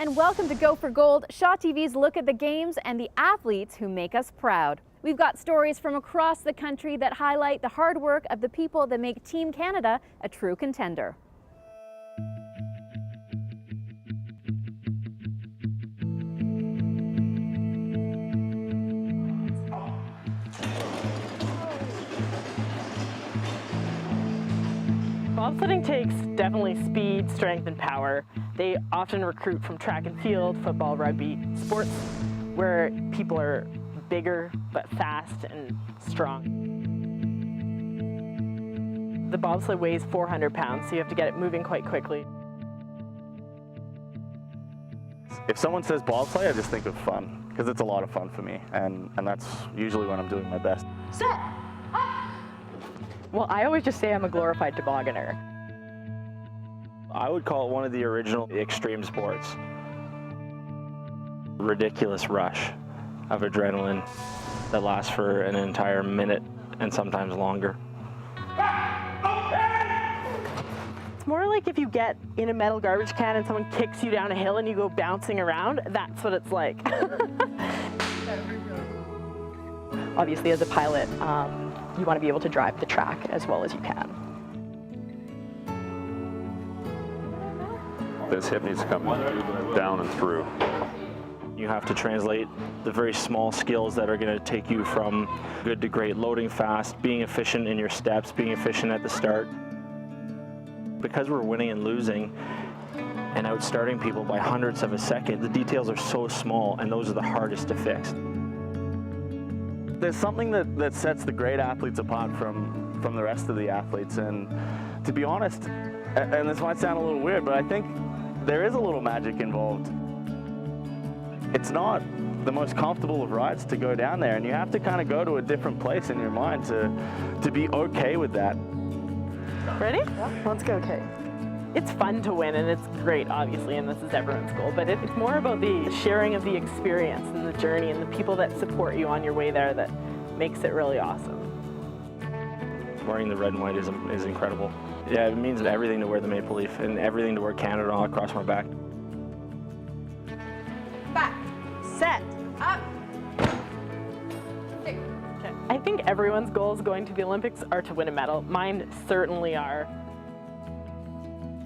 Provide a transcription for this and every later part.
and welcome to Go for Gold, Shaw TV's look at the games and the athletes who make us proud. We've got stories from across the country that highlight the hard work of the people that make Team Canada a true contender. Bobsledding takes definitely speed, strength, and power. They often recruit from track and field, football, rugby, sports where people are bigger but fast and strong. The bobsled weighs 400 pounds, so you have to get it moving quite quickly. If someone says bobsleigh, I just think of fun, because it's a lot of fun for me, and that's usually when I'm doing my best. Set! Well, I always just say I'm a glorified tobogganer. I would call it one of the original extreme sports. Ridiculous rush of adrenaline that lasts for an entire minute and sometimes longer. It's more like if you get in a metal garbage can and someone kicks you down a hill and you go bouncing around, that's what it's like. Obviously, as a pilot, you want to be able to drive the track as well as you can. This hip needs to come down and through. You have to translate the very small skills that are going to take you from good to great, loading fast, being efficient in your steps, being efficient at the start. Because we're winning and losing and outstarting people by hundredths of a second, the details are so small, and those are the hardest to fix. There's something that sets the great athletes apart from the rest of the athletes, and to be honest, and this might sound a little weird, but I think there is a little magic involved. It's not the most comfortable of rides to go down there, and you have to kind of go to a different place in your mind to be okay with that. Ready? Yeah. Let's go, Kate. It's fun to win, and it's great, obviously, and this is everyone's goal, but it's more about the sharing of the experience and the journey and the people that support you on your way there that makes it really awesome. Wearing the red and white is incredible. Yeah, it means everything to wear the maple leaf and everything to wear Canada all across my back. Back, set, up. Okay. I think everyone's goals going to the Olympics are to win a medal. Mine certainly are.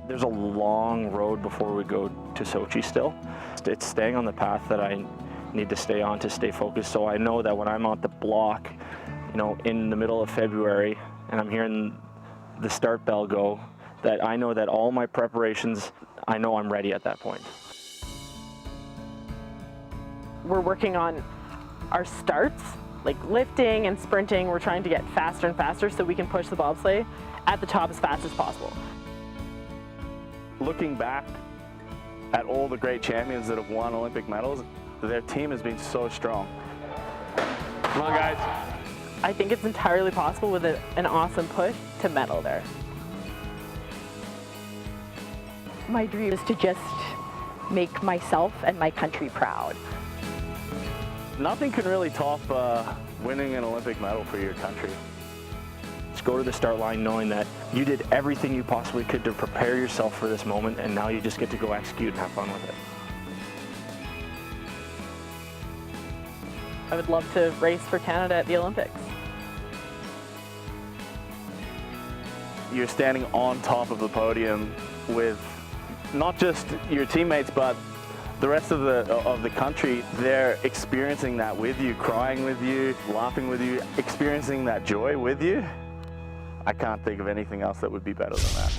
There's a long road before we go to Sochi still. It's staying on the path that I need to stay on to stay focused, so I know that when I'm at the block, you know, in the middle of February, and I'm hearing the start bell go, that I know that all my preparations, I know I'm ready at that point. We're working on our starts, like lifting and sprinting. We're trying to get faster and faster so we can push the bobsleigh at the top as fast as possible. Looking back at all the great champions that have won Olympic medals, their team has been so strong. Come on, guys. I think it's entirely possible with an awesome push to medal there. My dream is to just make myself and my country proud. Nothing can really top winning an Olympic medal for your country. Just go to the start line knowing that you did everything you possibly could to prepare yourself for this moment, and now you just get to go execute and have fun with it. I would love to race for Canada at the Olympics. You're standing on top of the podium with not just your teammates, but the rest of the country. They're experiencing that with you, crying with you, laughing with you, experiencing that joy with you. I can't think of anything else that would be better than that.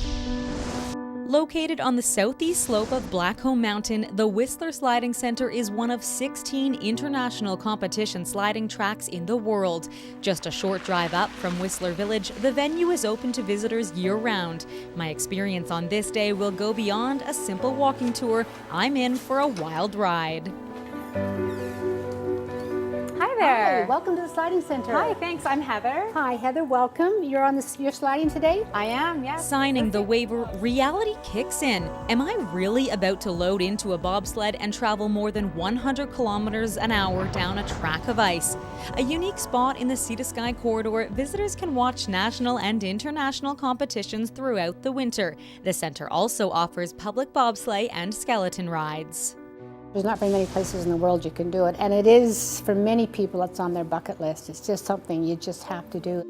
Located on the southeast slope of Blackcomb Mountain, the Whistler Sliding Center is one of 16 international competition sliding tracks in the world. Just a short drive up from Whistler Village, the venue is open to visitors year-round. My experience on this day will go beyond a simple walking tour. I'm in for a wild ride. Hi there. Hi, welcome to the Sliding Center. Hi, thanks. I'm Heather. Hi, Heather, welcome. You're sliding today? I am, yes. Signing the waiver, reality kicks in. Am I really about to load into a bobsled and travel more than 100 kilometers an hour down a track of ice? A unique spot in the Sea to Sky corridor, visitors can watch national and international competitions throughout the winter. The center also offers public bobsleigh and skeleton rides. There's not very many places in the world you can do it, and it is, for many people, it's on their bucket list. It's just something you just have to do.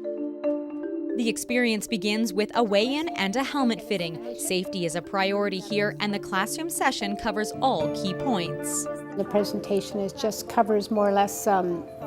The experience begins with a weigh-in and a helmet fitting. Safety is a priority here, and the classroom session covers all key points. The presentation just covers more or less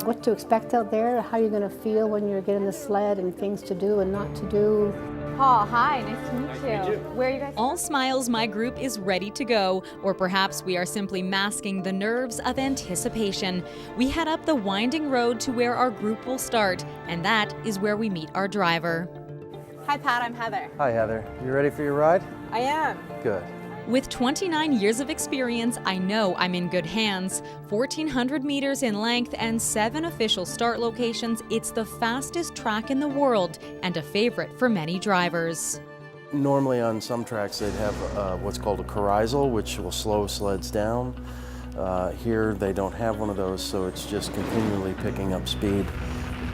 what to expect out there, how you're going to feel when you're getting the sled, and things to do and not to do. Paul, hi, nice to meet you. Where are you guys? All smiles, my group is ready to go, or perhaps we are simply masking the nerves of anticipation. We head up the winding road to where our group will start, and that is where we meet our driver. Hi Pat, I'm Heather. Hi Heather, you ready for your ride? I am. Good. With 29 years of experience, I know I'm in good hands. 1,400 meters in length and 7 official start locations, it's the fastest track in the world and a favorite for many drivers. Normally on some tracks they'd have what's called a corizal, which will slow sleds down. Here they don't have one of those, so it's just continually picking up speed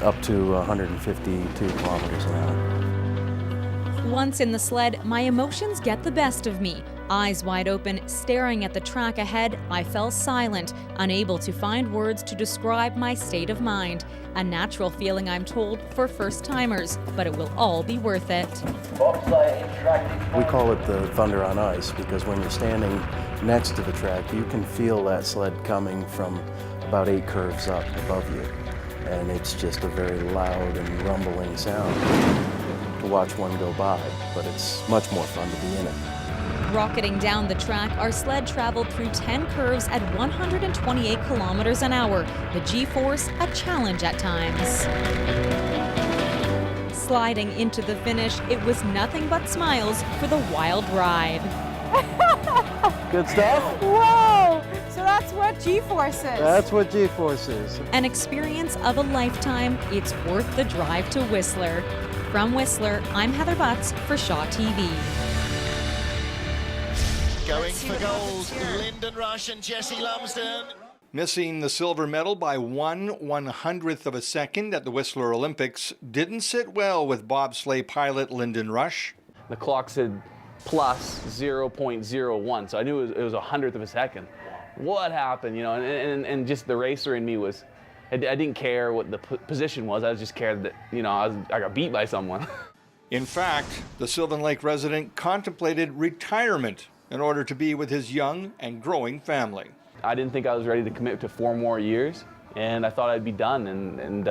up to 152 kilometers an hour. Once in the sled, my emotions get the best of me. Eyes wide open, staring at the track ahead, I fell silent, unable to find words to describe my state of mind. A natural feeling, I'm told, for first-timers, but it will all be worth it. We call it the thunder on ice because when you're standing next to the track, you can feel that sled coming from about 8 curves up above you. And it's just a very loud and rumbling sound to watch one go by, but it's much more fun to be in it. Rocketing down the track, our sled traveled through 10 curves at 128 kilometers an hour. The G-force, a challenge at times. Sliding into the finish, it was nothing but smiles for the wild ride. Good stuff? Whoa! So that's what G-force is. That's what G-force is. An experience of a lifetime. It's worth the drive to Whistler. From Whistler, I'm Heather Butts for Shaw TV. Going for gold, Lyndon Rush and Jessie Lumsden. Missing the silver medal by 1/100th of a second at the Whistler Olympics didn't sit well with bobsleigh pilot Lyndon Rush. The clock said plus 0.01, so I knew it was 100th of a second. What happened, you know? And just the racer in me was, I didn't care what the position was. I was just scared that, you know, I got beat by someone. In fact, the Sylvan Lake resident contemplated retirement in order to be with his young and growing family. I didn't think I was ready to commit to 4 more years, and I thought I'd be done. And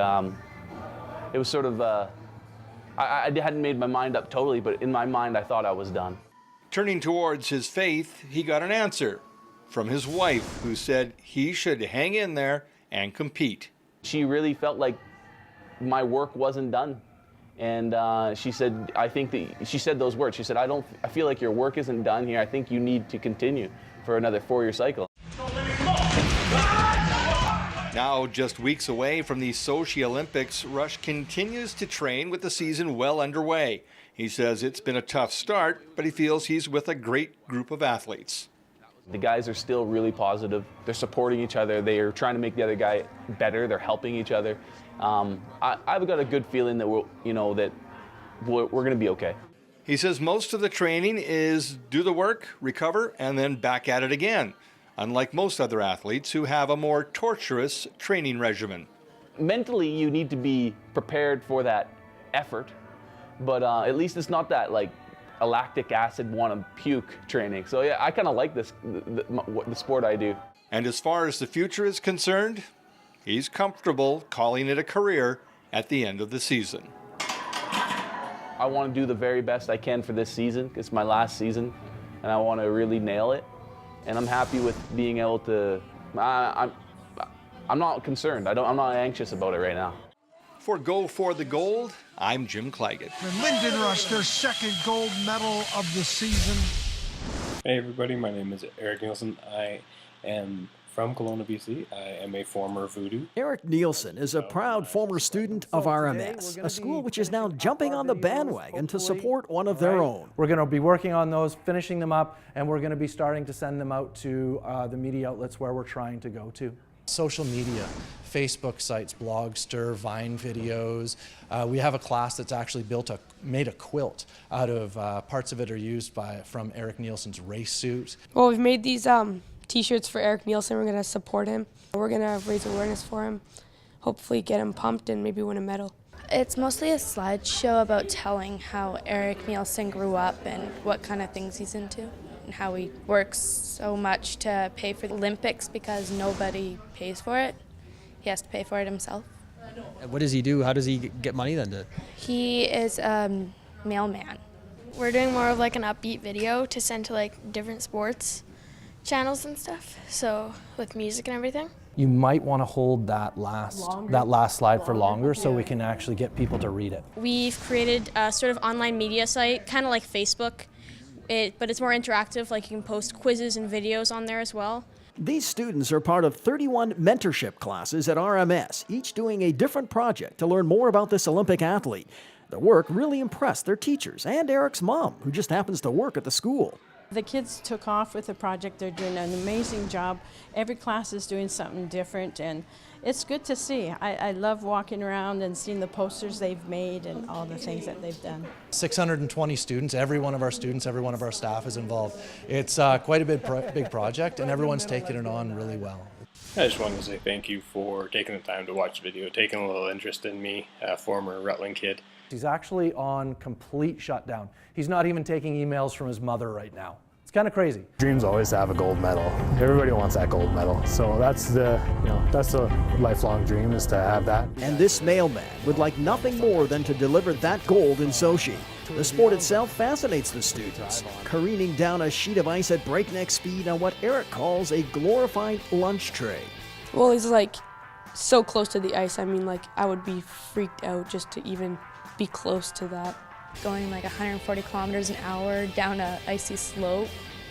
it was sort of, I hadn't made my mind up totally, but in my mind I thought I was done. Turning towards his faith, he got an answer from his wife, who said he should hang in there and compete. She really felt like my work wasn't done. And she said, she said those words. She said, I feel like your work isn't done here. I think you need to continue for another 4-year cycle. Now, just weeks away from the Sochi Olympics, Rush continues to train with the season well underway. He says it's been a tough start, but he feels he's with a great group of athletes. The guys are still really positive. They're supporting each other. They are trying to make the other guy better. They're helping each other. I've got a good feeling that we're going to be okay. He says most of the training is do the work, recover, and then back at it again, unlike most other athletes who have a more torturous training regimen. Mentally, you need to be prepared for that effort, but at least it's not that like a lactic acid want to puke training. So yeah, I kind of like this, the sport I do. And as far as the future is concerned, he's comfortable calling it a career at the end of the season. I want to do the very best I can for this season. It's my last season, and I want to really nail it. And I'm happy with being able to. I'm not concerned. I'm not anxious about it right now. For Go for the Gold, I'm Jim Claggett. Lyndon Rush, their second gold medal of the season. Hey everybody, my name is Eric Nielsen. I am from Kelowna, BC. I am a former Voodoo. Eric Nielsen is a proud former student of RMS, a school which is now jumping on the bandwagon to support one of their own. We're going to be working on those, finishing them up, and we're going to be starting to send them out to the media outlets where we're trying to go to. Social media, Facebook sites, Blogster, Vine videos. We have a class that's actually made a quilt out of parts of it are used from Eric Nielsen's race suit. Well, we've made these t-shirts for Eric Nielsen. We're going to support him. We're going to raise awareness for him, hopefully get him pumped and maybe win a medal. It's mostly a slideshow about telling how Eric Nielsen grew up and what kind of things he's into and how he works so much to pay for the Olympics because nobody pays for it. He has to pay for it himself. What does he do? How does he get money then? He is a mailman. We're doing more of like an upbeat video to send to like different sports channels and stuff, so with music and everything. You might want to hold that last slide for longer so we can actually get people to read it. We've created a sort of online media site, kind of like Facebook, but it's more interactive, like you can post quizzes and videos on there as well. These students are part of 31 mentorship classes at RMS, each doing a different project to learn more about this Olympic athlete. Their work really impressed their teachers and Eric's mom, who just happens to work at the school. The kids took off with the project. They're doing an amazing job. Every class is doing something different, and it's good to see. I love walking around and seeing the posters they've made and all the things that they've done. 620 students, every one of our students, every one of our staff is involved. It's quite a big project, and everyone's taking it on really well. I just wanted to say thank you for taking the time to watch the video, taking a little interest in me, a former Rutland kid. He's actually on complete shutdown. He's not even taking emails from his mother right now. It's kind of crazy. Dreams always to have a gold medal. Everybody wants that gold medal. So that's the lifelong dream, is to have that. And this mailman would like nothing more than to deliver that gold in Sochi. The sport itself fascinates the students, careening down a sheet of ice at breakneck speed on what Eric calls a glorified lunch tray. Well, he's like so close to the ice. I mean, like I would be freaked out just to even be close to that. Going like 140 kilometers an hour down a icy slope,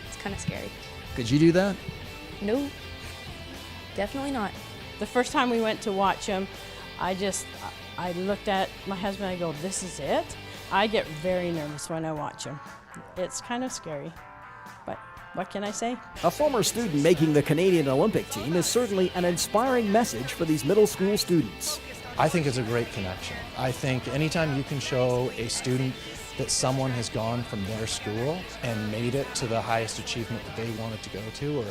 it's kind of scary. Could you do that? No, definitely not. The first time we went to watch him, I looked at my husband, I go, this is it? I get very nervous when I watch him. It's kind of scary, but what can I say? A former student making the Canadian Olympic team is certainly an inspiring message for these middle school students. I think it's a great connection. I think anytime you can show a student that someone has gone from their school and made it to the highest achievement that they wanted to go to or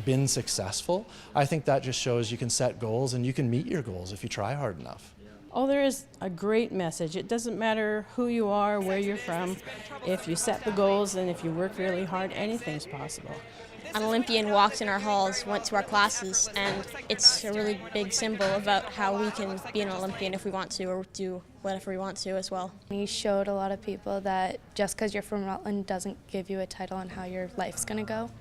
been successful, I think that just shows you can set goals and you can meet your goals if you try hard enough. Oh, there is a great message. It doesn't matter who you are, where you're from. If you set the goals and if you work really hard, anything's possible. An Olympian walked in our halls, went to our classes, and it's a really big symbol about how we can be an Olympian if we want to, or do whatever we want to as well. He showed a lot of people that just because you're from Rutland doesn't give you a title on how your life's going to go.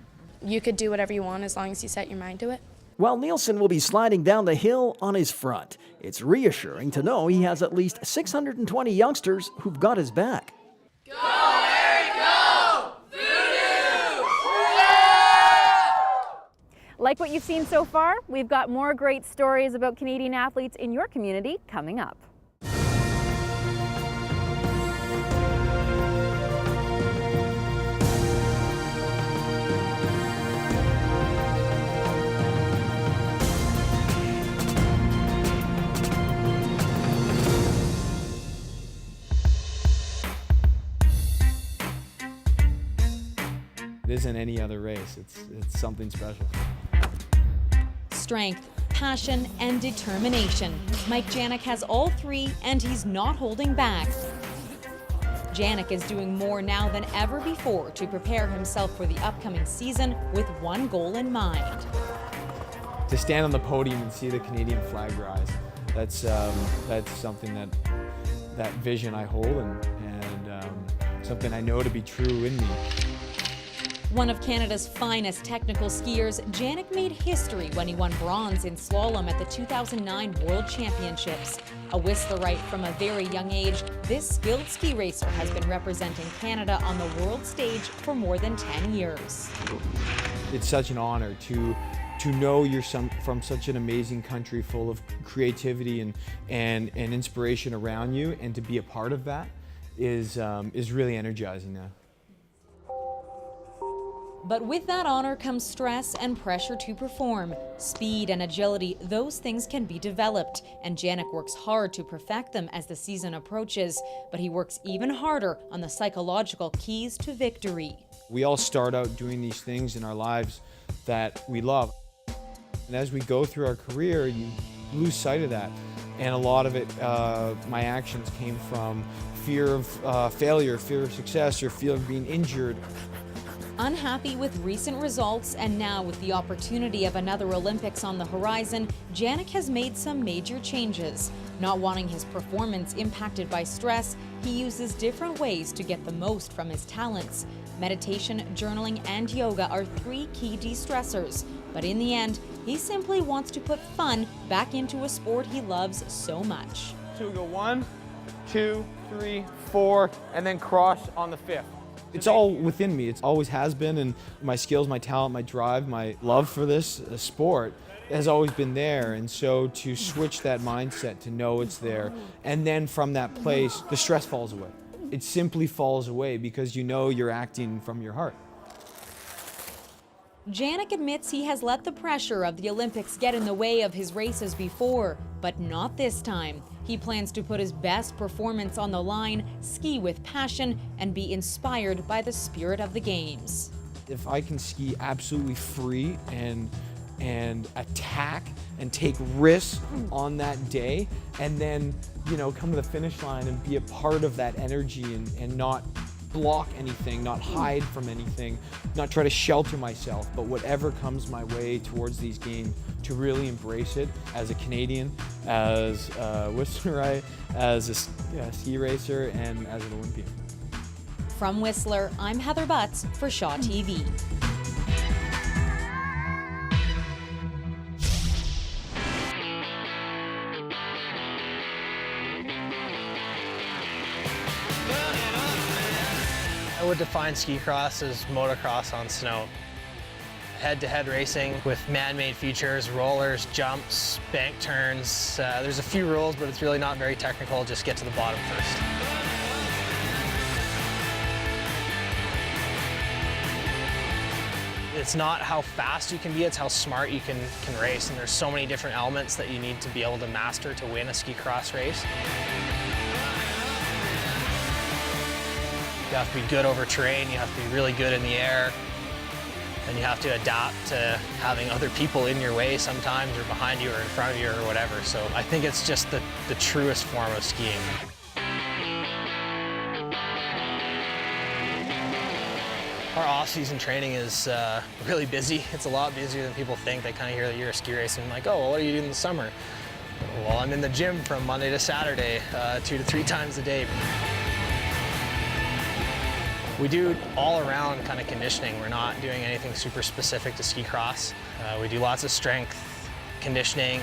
You could do whatever you want as long as you set your mind to it. While Nielsen will be sliding down the hill on his front, it's reassuring to know he has at least 620 youngsters who've got his back. Go, Eric, go! Voodoo! Like what you've seen so far, we've got more great stories about Canadian athletes in your community coming up. It isn't any other race. It's something special. Strength, passion, and determination. Mike Janik has all three, and he's not holding back. Janik is doing more now than ever before to prepare himself for the upcoming season with one goal in mind. To stand on the podium and see the Canadian flag rise, that's something that vision I hold and something I know to be true in me. One of Canada's finest technical skiers, Janik made history when he won bronze in slalom at the 2009 World Championships. A Whistlerite from a very young age, this skilled ski racer has been representing Canada on the world stage for more than 10 years. It's such an honor to know you're from such an amazing country full of creativity and inspiration around you, and to be a part of that is really energizing now. But with that honor comes stress and pressure to perform. Speed and agility, those things can be developed, and Janik works hard to perfect them as the season approaches, but he works even harder on the psychological keys to victory. We all start out doing these things in our lives that we love. And as we go through our career, you lose sight of that. And a lot of it, my actions came from fear of failure, fear of success, or fear of being injured. Unhappy with recent results and now with the opportunity of another Olympics on the horizon, Janik has made some major changes. Not wanting his performance impacted by stress, he uses different ways to get the most from his talents. Meditation, journaling, and yoga are 3 key de-stressors. But in the end, he simply wants to put fun back into a sport he loves so much. So we go 1, 2, 3, 4, and then cross on the 5th. It's all within me. It always has been, and my skills, my talent, my drive, my love for this sport has always been there. And so to switch that mindset, to know it's there, and then from that place, the stress falls away. It simply falls away because you know you're acting from your heart. Janik admits he has let the pressure of the Olympics get in the way of his races before, but not this time. He plans to put his best performance on the line, ski with passion, and be inspired by the spirit of the games. If I can ski absolutely free and attack and take risks on that day, and then, you know, come to the finish line and be a part of that energy and not block anything, not hide from anything, not try to shelter myself, but whatever comes my way towards these games, to really embrace it as a Canadian, as a Whistler, as a ski racer, and as an Olympian. From Whistler, I'm Heather Butts for Shaw TV. I would define ski cross as motocross on snow. Head-to-head racing with man-made features, rollers, jumps, bank turns. There's a few rules, but it's really not very technical. Just get to the bottom first. It's not how fast you can be, it's how smart you can race. And there's so many different elements that you need to be able to master to win a ski cross race. You have to be good over terrain, you have to be really good in the air, and you have to adapt to having other people in your way sometimes, or behind you, or in front of you, or whatever. So I think it's just the truest form of skiing. Our off-season training is really busy. It's a lot busier than people think. They kind of hear that you're a ski racer and like, oh, well, what do you do in the summer? Well, I'm in the gym from Monday to Saturday, 2 to 3 times a day. We do all-around kind of conditioning. We're not doing anything super specific to ski cross. We do lots of strength conditioning.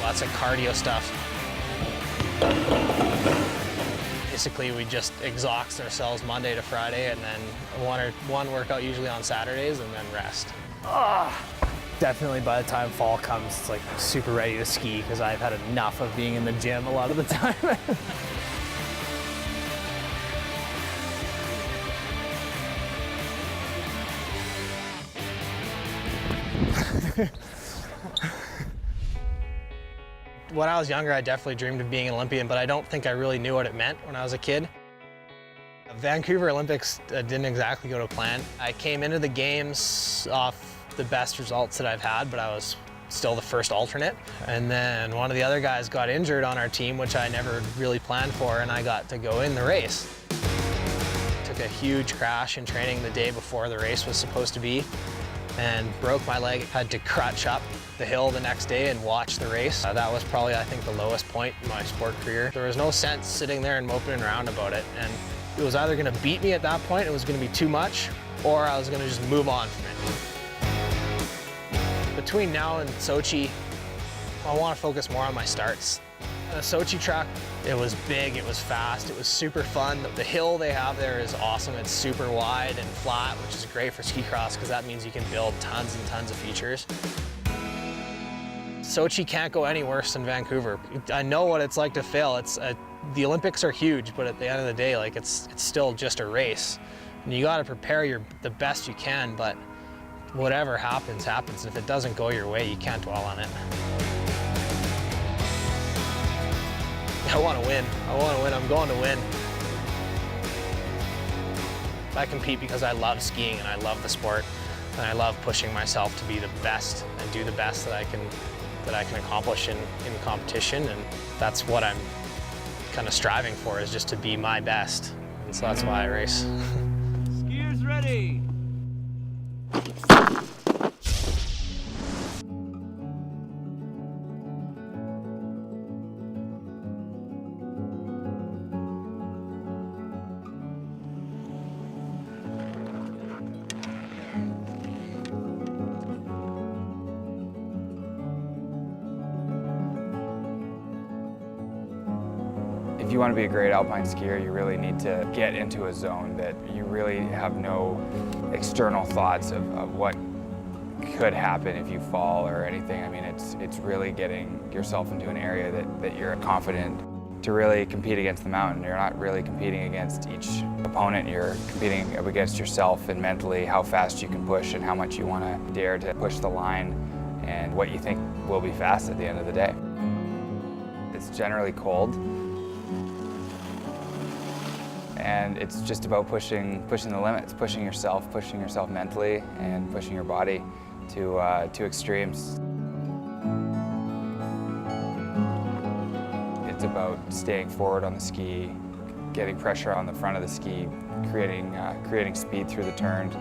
Lots of cardio stuff. Basically, we just exhaust ourselves Monday to Friday, and then one workout usually on Saturdays, and then rest. Definitely by the time fall comes, it's like super ready to ski because I've had enough of being in the gym a lot of the time. When I was younger, I definitely dreamed of being an Olympian, but I don't think I really knew what it meant when I was a kid. Vancouver Olympics didn't exactly go to plan. I came into the games off the best results that I've had, but I was still the first alternate. And then one of the other guys got injured on our team, which I never really planned for, and I got to go in the race. Took a huge crash in training the day before the race was supposed to be and broke my leg. Had to crutch up the hill the next day and watch the race. That was probably, I think, the lowest point in my sport career. There was no sense sitting there and moping around about it. And it was either gonna beat me at that point, it was gonna be too much, or I was gonna just move on from it. Between now and Sochi, I want to focus more on my starts. The Sochi track, it was big, it was fast, it was super fun. The hill they have there is awesome. It's super wide and flat, which is great for ski cross because that means you can build tons and tons of features. Sochi can't go any worse than Vancouver. I know what it's like to fail. The Olympics are huge, but at the end of the day, like it's still just a race. And you got to prepare the best you can, but whatever happens, happens. If it doesn't go your way, you can't dwell on it. I want to win. I want to win. I'm going to win. I compete because I love skiing and I love the sport, and I love pushing myself to be the best and do the best that I can accomplish in competition, and that's what I'm kind of striving for, is just to be my best. And so that's why I race. Skiers ready. If you want to be a great alpine skier, you really need to get into a zone that you really have no external thoughts of what could happen if you fall or anything. I mean, it's really getting yourself into an area that you're confident to really compete against the mountain. You're not really competing against each opponent, you're competing against yourself and mentally how fast you can push and how much you want to dare to push the line and what you think will be fast at the end of the day. It's generally cold. And it's just about pushing the limits, pushing yourself mentally, and pushing your body to extremes. It's about staying forward on the ski, getting pressure on the front of the ski, creating speed through the turns,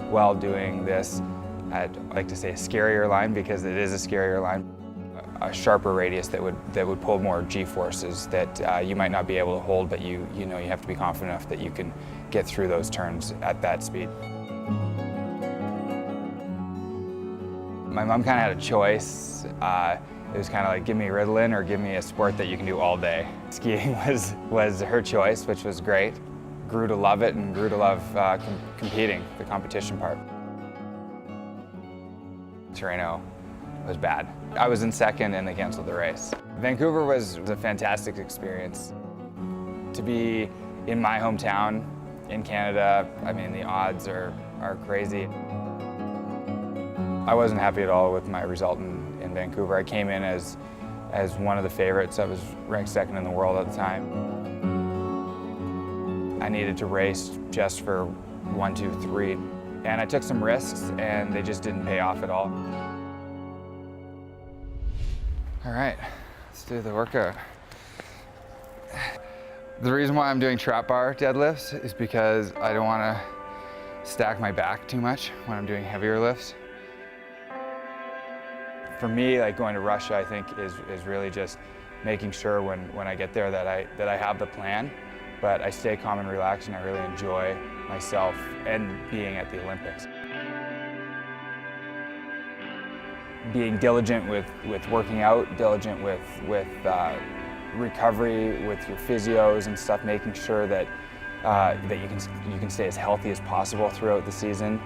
while doing this at, I like to say, a scarier line, because it is a scarier line. A sharper radius that would pull more G-forces that you might not be able to hold, but you know you have to be confident enough that you can get through those turns at that speed. My mom kind of had a choice. It was kind of like, give me Ritalin or give me a sport that you can do all day. Skiing was her choice, which was great. Grew to love it and grew to love competing, the competition part. Torino was bad. I was in second and they canceled the race. Vancouver was a fantastic experience. To be in my hometown in Canada, I mean, the odds are crazy. I wasn't happy at all with my result in Vancouver. I came in as one of the favorites. I was ranked second in the world at the time. I needed to race just for 1, 2, 3. And I took some risks and they just didn't pay off at all. All right, let's do the workout. The reason why I'm doing trap bar deadlifts is because I don't want to stack my back too much when I'm doing heavier lifts. For me, like going to Russia, I think is really just making sure when I get there that I have the plan, but I stay calm and relaxed, and I really enjoy myself and being at the Olympics. Being diligent with working out, diligent with recovery, with your physios and stuff, making sure that you can stay as healthy as possible throughout the season.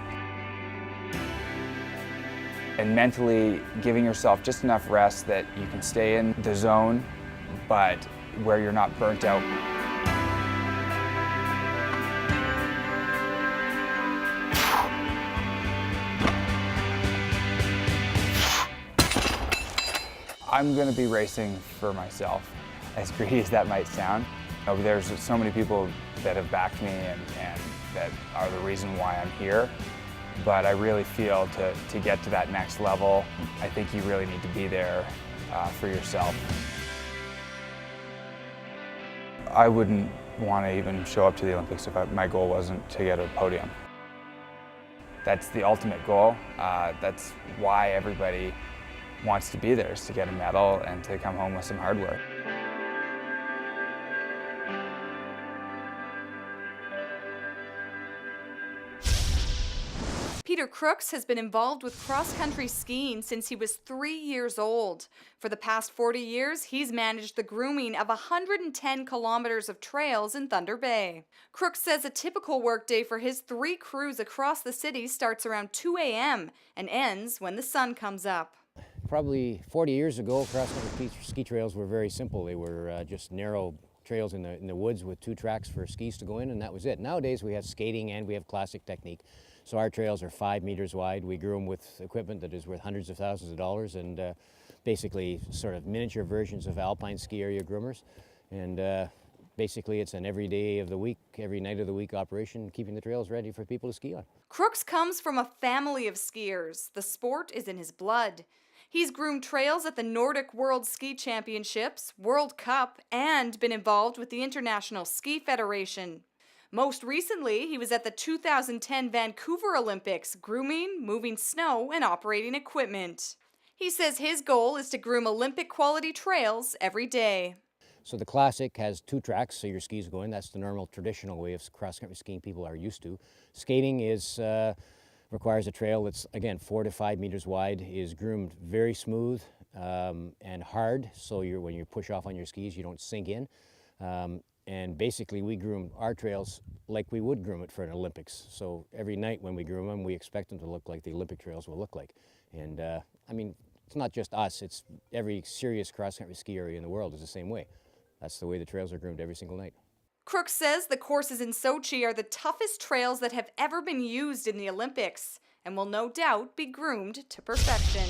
And mentally giving yourself just enough rest that you can stay in the zone, but where you're not burnt out. I'm going to be racing for myself, as greedy as that might sound. There's so many people that have backed me and that are the reason why I'm here. But I really feel to get to that next level, I think you really need to be there for yourself. I wouldn't want to even show up to the Olympics if my goal wasn't to get a podium. That's the ultimate goal. That's why everybody wants to be there, is to get a medal and to come home with some hard work. Peter Crooks has been involved with cross-country skiing since he was 3 years old. For the past 40 years, he's managed the grooming of 110 kilometers of trails in Thunder Bay. Crooks says a typical workday for his 3 crews across the city starts around 2 a.m. and ends when the sun comes up. Probably 40 years ago, cross-country ski trails were very simple. They were just narrow trails in the woods with 2 tracks for skis to go in, and that was it. Nowadays, we have skating and we have classic technique. So our trails are 5 meters wide. We groom with equipment that is worth hundreds of thousands of dollars, and basically sort of miniature versions of alpine ski area groomers. And basically it's an every day of the week, every night of the week operation, keeping the trails ready for people to ski on. Crooks comes from a family of skiers. The sport is in his blood. He's groomed trails at the Nordic World Ski Championships, World Cup, and been involved with the International Ski Federation. Most recently, he was at the 2010 Vancouver Olympics, grooming, moving snow, and operating equipment. He says his goal is to groom Olympic-quality trails every day. So the Classic has 2 tracks, so your skis go in. That's the normal traditional way of cross-country skiing people are used to. Skating is requires a trail that's, again, 4 to 5 meters wide, is groomed very smooth and hard, so when you push off on your skis, you don't sink in. And basically, we groom our trails like we would groom it for an Olympics. So every night when we groom them, we expect them to look like the Olympic trails will look like. And I mean, it's not just us, it's every serious cross-country ski area in the world is the same way. That's the way the trails are groomed every single night. Crooks says the courses in Sochi are the toughest trails that have ever been used in the Olympics and will no doubt be groomed to perfection.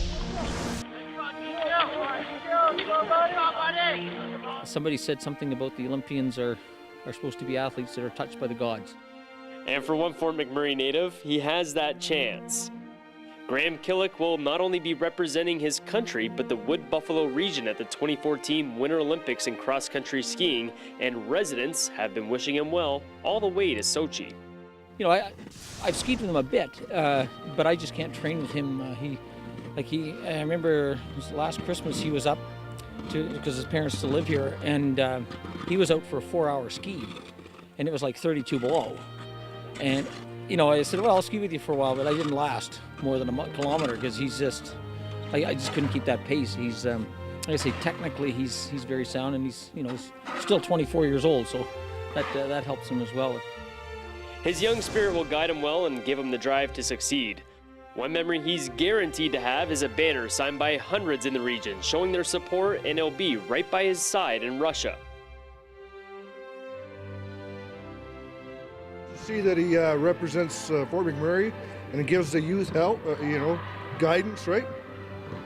Somebody said something about the Olympians are supposed to be athletes that are touched by the gods. And for one Fort McMurray native, he has that chance. Graham Killick will not only be representing his country, but the Wood Buffalo region at the 2014 Winter Olympics in cross-country skiing, and residents have been wishing him well all the way to Sochi. You know, I've skied with him a bit, but I just can't train with him. I remember last Christmas he was up because his parents still live here, and he was out for a 4-hour ski, and it was like 32 below. And you know, I said, well, I'll ski with you for a while, but I didn't last more than a kilometer because he's just, I just couldn't keep that pace. He's, like I say, technically he's very sound, and he's, you know, still 24 years old, so that helps him as well. His young spirit will guide him well and give him the drive to succeed. One memory he's guaranteed to have is a banner signed by hundreds in the region showing their support, and he'll be right by his side in Russia. See that he represents Fort McMurray, and it gives the youth help, guidance, right?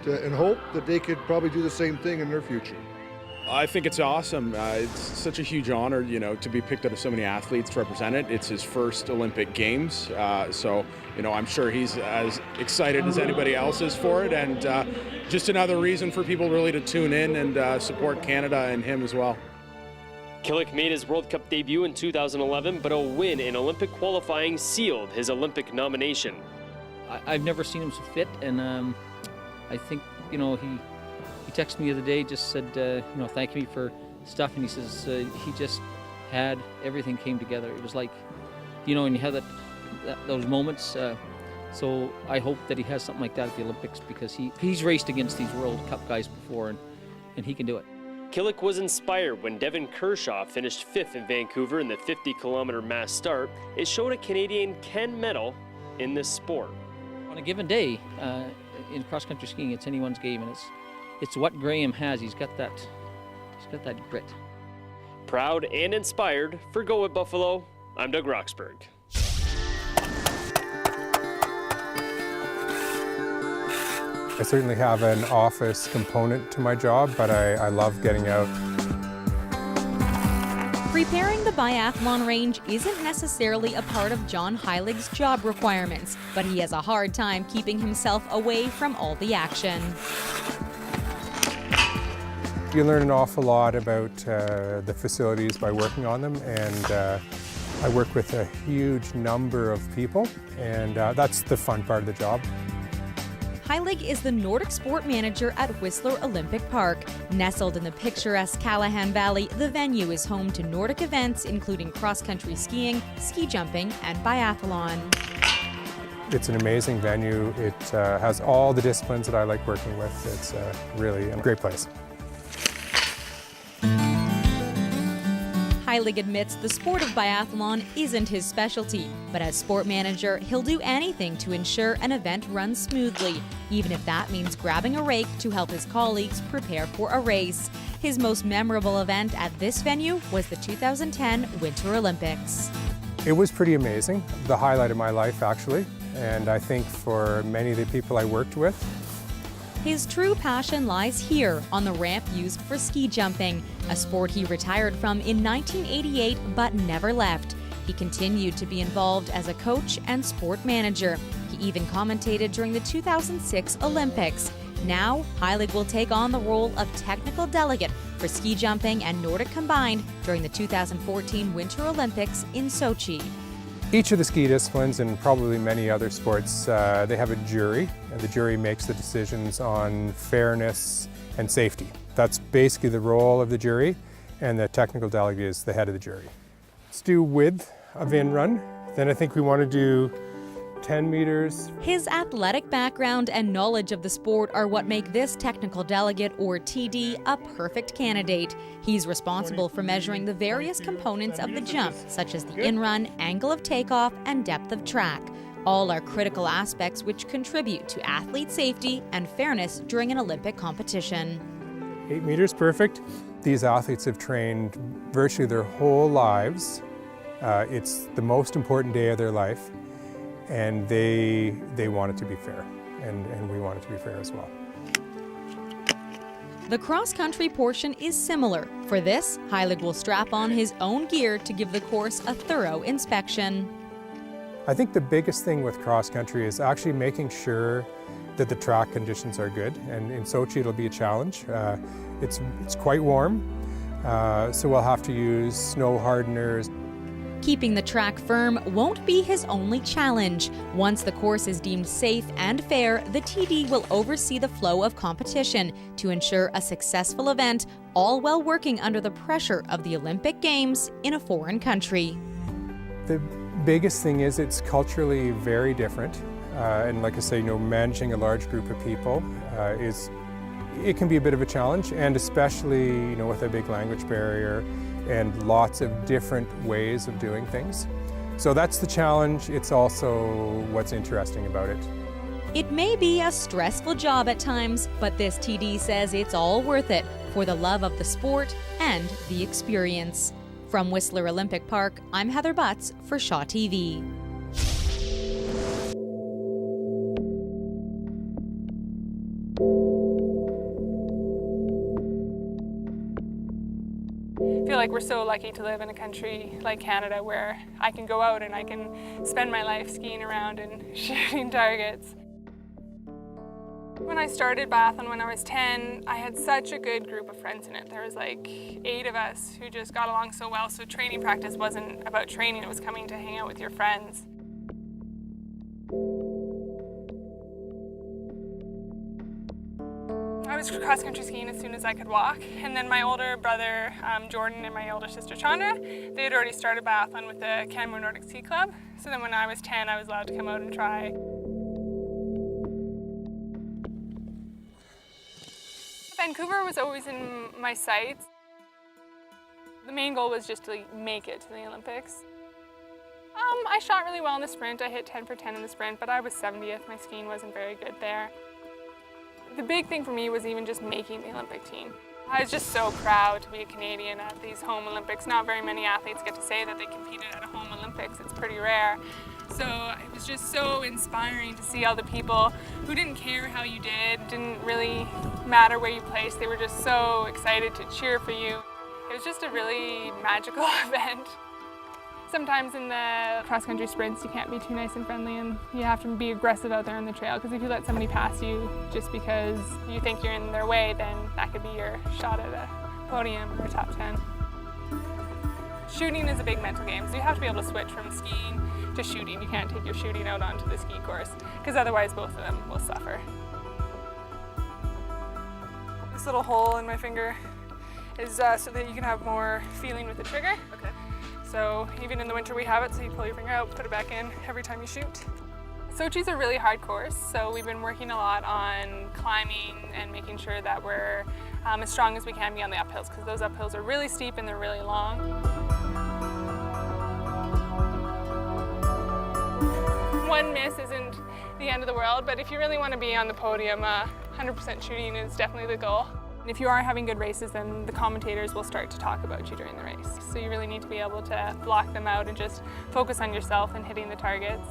And hope that they could probably do the same thing in their future. I think it's awesome. It's such a huge honor, to be picked out of so many athletes to represent it. It's his first Olympic Games, so I'm sure he's as excited as anybody else is for it, and just another reason for people really to tune in and support Canada and him as well. Killick made his World Cup debut in 2011, but a win in Olympic qualifying sealed his Olympic nomination. I've never seen him so fit, and I think, he texted me the other day, just said, thank me for stuff, and he says he just had, everything came together. It was like, and you have those moments, so I hope that he has something like that at the Olympics, because he's raced against these World Cup guys before, and he can do it. Killick was inspired when Devin Kershaw finished 5th in Vancouver in the 50-kilometer mass start. It showed a Canadian can medal in this sport. On a given day, in cross-country skiing, it's anyone's game, and it's what Graham has. He's got that grit. Proud and inspired for Go with Buffalo, I'm Doug Roxburgh. I certainly have an office component to my job, but I love getting out. Preparing the biathlon range isn't necessarily a part of John Heilig's job requirements, but he has a hard time keeping himself away from all the action. You learn an awful lot about the facilities by working on them, and I work with a huge number of people, and that's the fun part of the job. Heilig is the Nordic sport manager at Whistler Olympic Park. Nestled in the picturesque Callahan Valley, the venue is home to Nordic events including cross-country skiing, ski jumping, and biathlon. It's an amazing venue. It has all the disciplines that I like working with. It's really a great place. Heilig admits the sport of biathlon isn't his specialty, but as sport manager, he'll do anything to ensure an event runs smoothly, even if that means grabbing a rake to help his colleagues prepare for a race. His most memorable event at this venue was the 2010 Winter Olympics. It was pretty amazing, the highlight of my life actually, and I think for many of the people I worked with, His true passion lies here on the ramp used for ski jumping, a sport he retired from in 1988 but never left. He continued to be involved as a coach and sport manager. He even commentated during the 2006 Olympics. Now, Heilig will take on the role of technical delegate for ski jumping and Nordic combined during the 2014 Winter Olympics in Sochi. Each of the ski disciplines, and probably many other sports, they have a jury, and the jury makes the decisions on fairness and safety. That's basically the role of the jury, and the technical delegate is the head of the jury. Let's do width of in-run. Then I think we want to do 10 meters. His athletic background and knowledge of the sport are what make this technical delegate, or TD, a perfect candidate. He's responsible for measuring the various components of the jump, such as the in-run, angle of takeoff, and depth of track. All are critical aspects which contribute to athlete safety and fairness during an Olympic competition. 8 meters, perfect. These athletes have trained virtually their whole lives. It's the most important day of their life. And they want it to be fair, and we want it to be fair as well. The cross-country portion is similar. For this, Heilig will strap on his own gear to give the course a thorough inspection. I think the biggest thing with cross-country is actually making sure that the track conditions are good, and in Sochi it'll be a challenge. It's quite warm, so we'll have to use snow hardeners. Keeping the track firm won't be his only challenge. Once the course is deemed safe and fair, the TD will oversee the flow of competition to ensure a successful event, all while working under the pressure of the Olympic Games in a foreign country. The biggest thing is it's culturally very different, and like I say, managing a large group of people it can be a bit of a challenge, and especially with a big language barrier and lots of different ways of doing things. So that's the challenge. It's also what's interesting about it. It may be a stressful job at times, but this TD says it's all worth it for the love of the sport and the experience. From Whistler Olympic Park, I'm Heather Butts for Shaw TV. I feel like we're so lucky to live in a country like Canada where I can go out and I can spend my life skiing around and shooting targets. When I started biathlon when I was 10, I had such a good group of friends in it. There was like 8 of us who just got along so well, so training practice wasn't about training, it was coming to hang out with your friends. I was cross-country skiing as soon as I could walk, and then my older brother Jordan and my older sister Chandra, they had already started biathlon with the Canmore Nordic Ski Club, so then when I was 10 I was allowed to come out and try. Vancouver was always in my sights. The main goal was just to make it to the Olympics. I shot really well in the sprint. I hit 10 for 10 in the sprint, but I was 70th. My skiing wasn't very good there. The big thing for me was even just making the Olympic team. I was just so proud to be a Canadian at these home Olympics. Not very many athletes get to say that they competed at a home Olympics. It's pretty rare. So it was just so inspiring to see all the people who didn't care how you did, didn't really matter where you placed. They were just so excited to cheer for you. It was just a really magical event. Sometimes in the cross-country sprints you can't be too nice and friendly, and you have to be aggressive out there on the trail, because if you let somebody pass you just because you think you're in their way, then that could be your shot at a podium or a top 10. Shooting is a big mental game, so you have to be able to switch from skiing to shooting. You can't take your shooting out onto the ski course, because otherwise both of them will suffer. This little hole in my finger is so that you can have more feeling with the trigger. Okay. So even in the winter we have it, so you pull your finger out, put it back in every time you shoot. Sochi's a really hard course, so we've been working a lot on climbing and making sure that we're as strong as we can be on the uphills, because those uphills are really steep and they're really long. One miss isn't the end of the world, but if you really want to be on the podium, 100% shooting is definitely the goal. And if you are having good races, then the commentators will start to talk about you during the race. So you really need to be able to block them out and just focus on yourself and hitting the targets.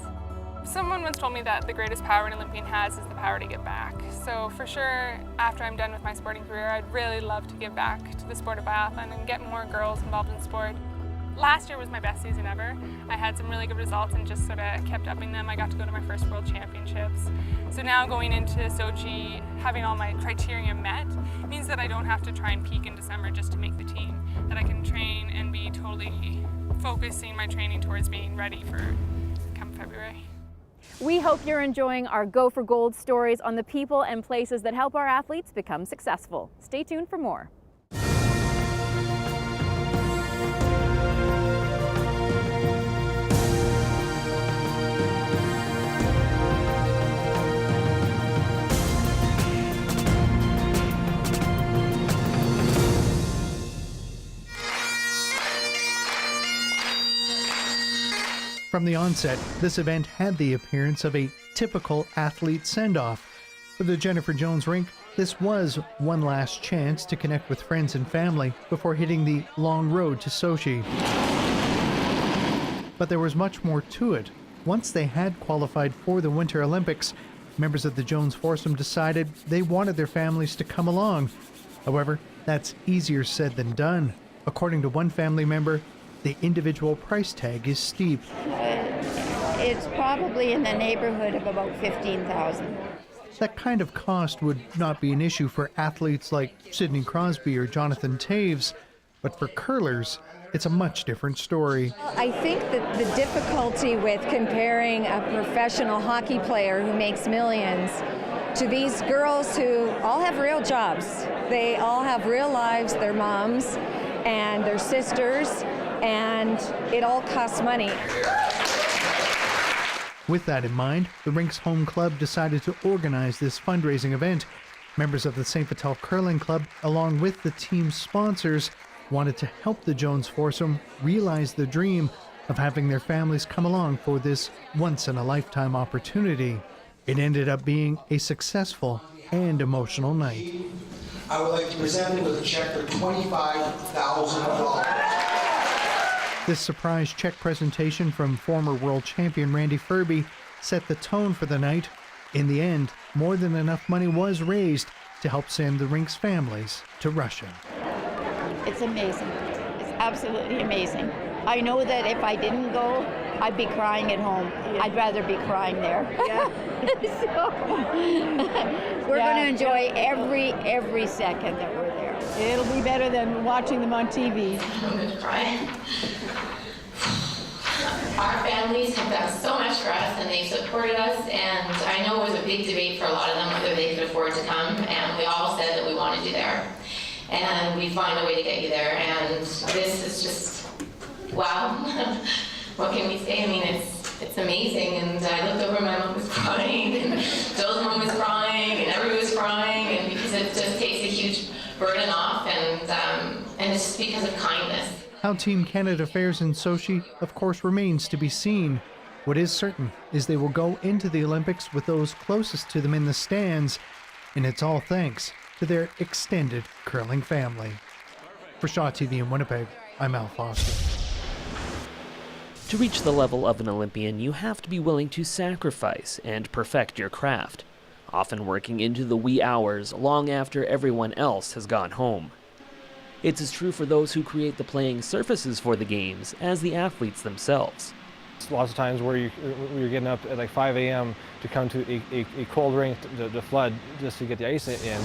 Someone once told me that the greatest power an Olympian has is the power to give back. So for sure, after I'm done with my sporting career, I'd really love to give back to the sport of biathlon and get more girls involved in sport. Last year was my best season ever. I had some really good results and just sort of kept upping them. I got to go to my first World Championships. So now going into Sochi, having all my criteria met, means that I don't have to try and peak in December just to make the team, that I can train and be totally focusing my training towards being ready for come February. We hope you're enjoying our Go for Gold stories on the people and places that help our athletes become successful. Stay tuned for more. From the onset, this event had the appearance of a typical athlete send-off. For the Jennifer Jones rink, this was one last chance to connect with friends and family before hitting the long road to Sochi. But there was much more to it. Once they had qualified for the Winter Olympics, members of the Jones foursome decided they wanted their families to come along. However, that's easier said than done. According to one family member, the individual price tag is steep. It's probably in the neighborhood of about $15,000. That kind of cost would not be an issue for athletes like Sidney Crosby or Jonathan Taves, but for curlers, it's a much different story. I think that the difficulty with comparing a professional hockey player who makes millions to these girls who all have real jobs. They all have real lives, their moms and their sisters, and it all costs money. With that in mind, the rink's home club decided to organize this fundraising event. Members of the St. Vital Curling Club, along with the team's sponsors, wanted to help the Jones foursome realize the dream of having their families come along for this once-in-a-lifetime opportunity. It ended up being a successful and emotional night. I would like to present you with a check for $25,000. This surprise check presentation from former world champion Randy Ferbey set the tone for the night. In the end, more than enough money was raised to help send the rink's families to Russia. It's amazing. It's absolutely amazing. I know that if I didn't go, I'd be crying at home. Yeah. I'd rather be crying there. Yeah. So, we're going to enjoy every second that we're there. It'll be better than watching them on TV. I'm going to cry. Our families have done so much for us and they've supported us, and I know it was a big debate for a lot of them whether they could afford to come, and we all said that we wanted you there. And we found a way to get you there, and this is just, wow. What can we say? I mean, it's amazing, and I looked over, my mom was crying, and Joe's mom was crying, and everybody was crying, and because it just takes a huge burden off, and it's just because of kindness. How Team Canada fares in Sochi, of course, remains to be seen. What is certain is they will go into the Olympics with those closest to them in the stands, and it's all thanks to their extended curling family. For Shaw TV in Winnipeg, I'm Al Foster. To reach the level of an Olympian, you have to be willing to sacrifice and perfect your craft, often working into the wee hours long after everyone else has gone home. It's as true for those who create the playing surfaces for the games as the athletes themselves. Lots of times where you're getting up at like 5 a.m. to come to a cold rink to flood just to get the ice in,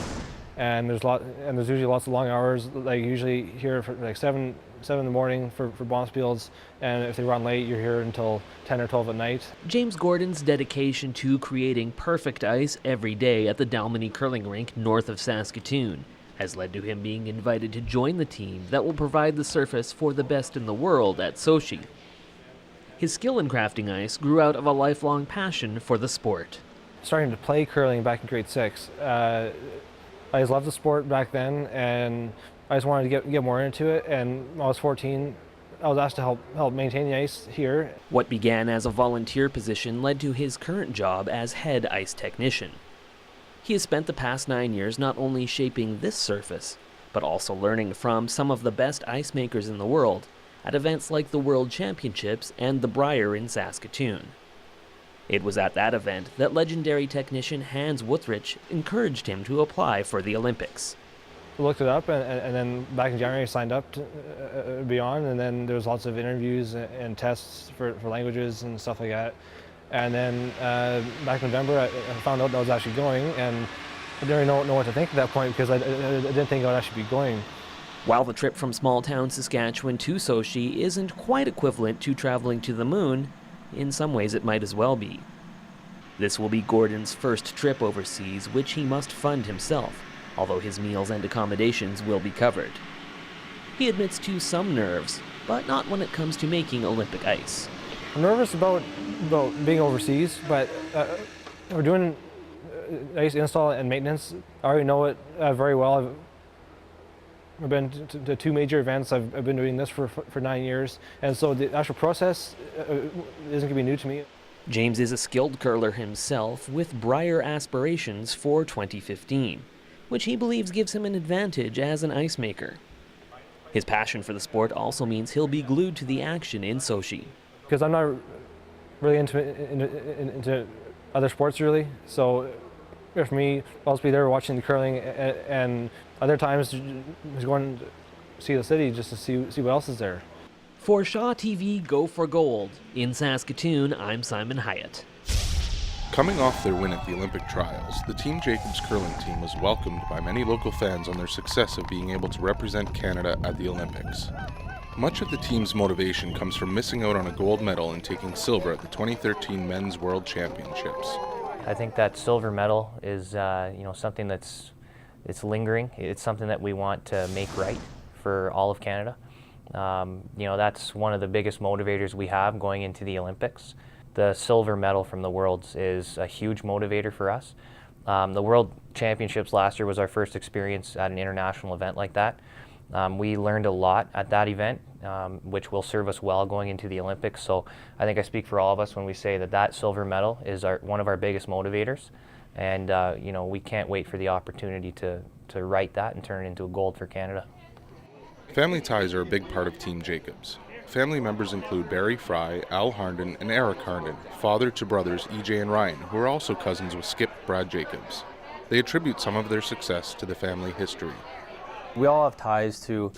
and there's usually lots of long hours. Like usually here for like 7 in the morning for bonspiels, and if they run late, you're here until 10 or 12 at night. James Gordon's dedication to creating perfect ice every day at the Dalmeny Curling Rink north of Saskatoon has led to him being invited to join the team that will provide the surface for the best in the world at Sochi. His skill in crafting ice grew out of a lifelong passion for the sport. Starting to play curling back in grade 6, I just loved the sport back then, and I just wanted to get more into it. And when I was 14, I was asked to help maintain the ice here. What began as a volunteer position led to his current job as head ice technician. He has spent the past 9 years not only shaping this surface, but also learning from some of the best ice makers in the world at events like the World Championships and the Brier in Saskatoon. It was at that event that legendary technician Hans Wuthrich encouraged him to apply for the Olympics. Looked it up, and then back in January I signed up to be on, and then there was lots of interviews and tests for languages and stuff like that. And then back in November I found out that I was actually going, and I didn't really know what to think at that point because I didn't think I would actually be going. While the trip from small town Saskatchewan to Sochi isn't quite equivalent to traveling to the moon, in some ways it might as well be. This will be Gordon's first trip overseas, which he must fund himself, although his meals and accommodations will be covered. He admits to some nerves, but not when it comes to making Olympic ice. I'm nervous about being overseas, but we're doing ice install and maintenance. I already know it very well. I've been to 2 major events. I've been doing this for 9 years, and so the actual process isn't going to be new to me. James is a skilled curler himself with Brier aspirations for 2015, which he believes gives him an advantage as an ice maker. His passion for the sport also means he'll be glued to the action in Sochi. Because I'm not really into other sports really, so for me, I'll just be there watching the curling, and other times just going to see the city just to see what else is there. For Shaw TV Go for Gold, in Saskatoon, I'm Simon Hyatt. Coming off their win at the Olympic trials, the Team Jacobs curling team was welcomed by many local fans on their success of being able to represent Canada at the Olympics. Much of the team's motivation comes from missing out on a gold medal and taking silver at the 2013 Men's World Championships. I think that silver medal is something it's lingering. It's something that we want to make right for all of Canada. That's one of the biggest motivators we have going into the Olympics. The silver medal from the Worlds is a huge motivator for us. The World Championships last year was our first experience at an international event like that. We learned a lot at that event, which will serve us well going into the Olympics. So I think I speak for all of us when we say that silver medal is one of our biggest motivators. And we can't wait for the opportunity to right that and turn it into a gold for Canada. Family ties are a big part of Team Jacobs. Family members include Barry Fry, Al Harnden, and Eric Harnden, father to brothers EJ and Ryan, who are also cousins with Skip Brad Jacobs. They attribute some of their success to the family history. We all have ties to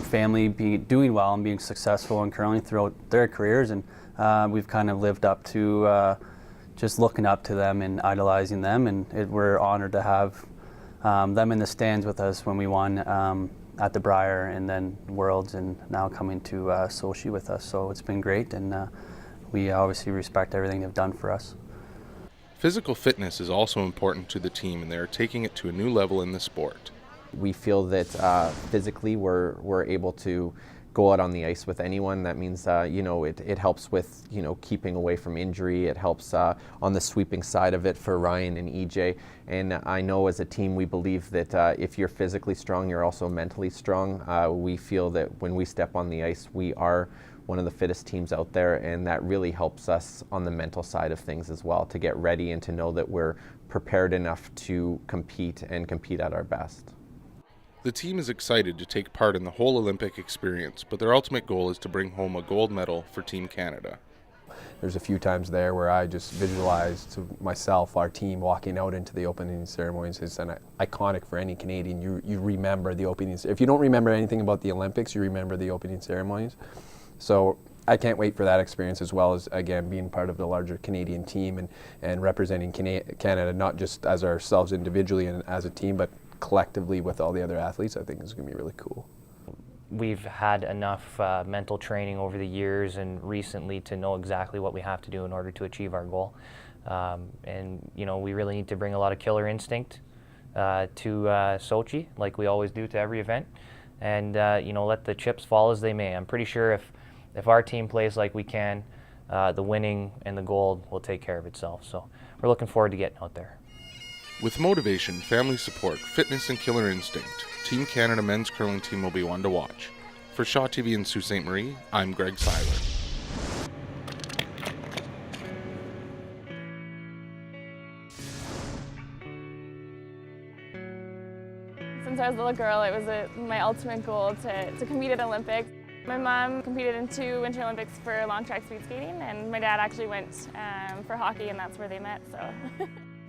family doing well and being successful in curling throughout their careers, and we've kind of lived up to just looking up to them and idolizing them, and we're honored to have them in the stands with us when we won at the Brier and then Worlds, and now coming to Sochi with us. So it's been great, and we obviously respect everything they've done for us. Physical fitness is also important to the team, and they are taking it to a new level in the sport. We feel that physically we're able to go out on the ice with anyone. That means it helps with keeping away from injury. It helps on the sweeping side of it for Ryan and EJ. And I know as a team we believe that if you're physically strong, you're also mentally strong. We feel that when we step on the ice, we are one of the fittest teams out there, and that really helps us on the mental side of things as well, to get ready and to know that we're prepared enough to compete and compete at our best. The team is excited to take part in the whole Olympic experience, but their ultimate goal is to bring home a gold medal for Team Canada. There's a few times there where I just visualized to myself our team walking out into the opening ceremonies. It's iconic for any Canadian. You remember the openings. If you don't remember anything about the Olympics, you remember the opening ceremonies. So I can't wait for that experience, as well as, again, being part of the larger Canadian team and representing Canada, not just as ourselves individually and as a team, but collectively with all the other athletes. I think is going to be really cool. We've had enough mental training over the years and recently to know exactly what we have to do in order to achieve our goal. We really need to bring a lot of killer instinct to Sochi, like we always do to every event, and let the chips fall as they may. I'm pretty sure if our team plays like we can, the winning and the gold will take care of itself. So we're looking forward to getting out there. With motivation, family support, fitness, and killer instinct, Team Canada men's curling team will be one to watch. For Shaw TV in Sault Ste. Marie, I'm Greg Seiler. Since I was a little girl, it was my ultimate goal to compete at Olympics. My mom competed in 2 Winter Olympics for long track speed skating, and my dad actually went for hockey, and that's where they met.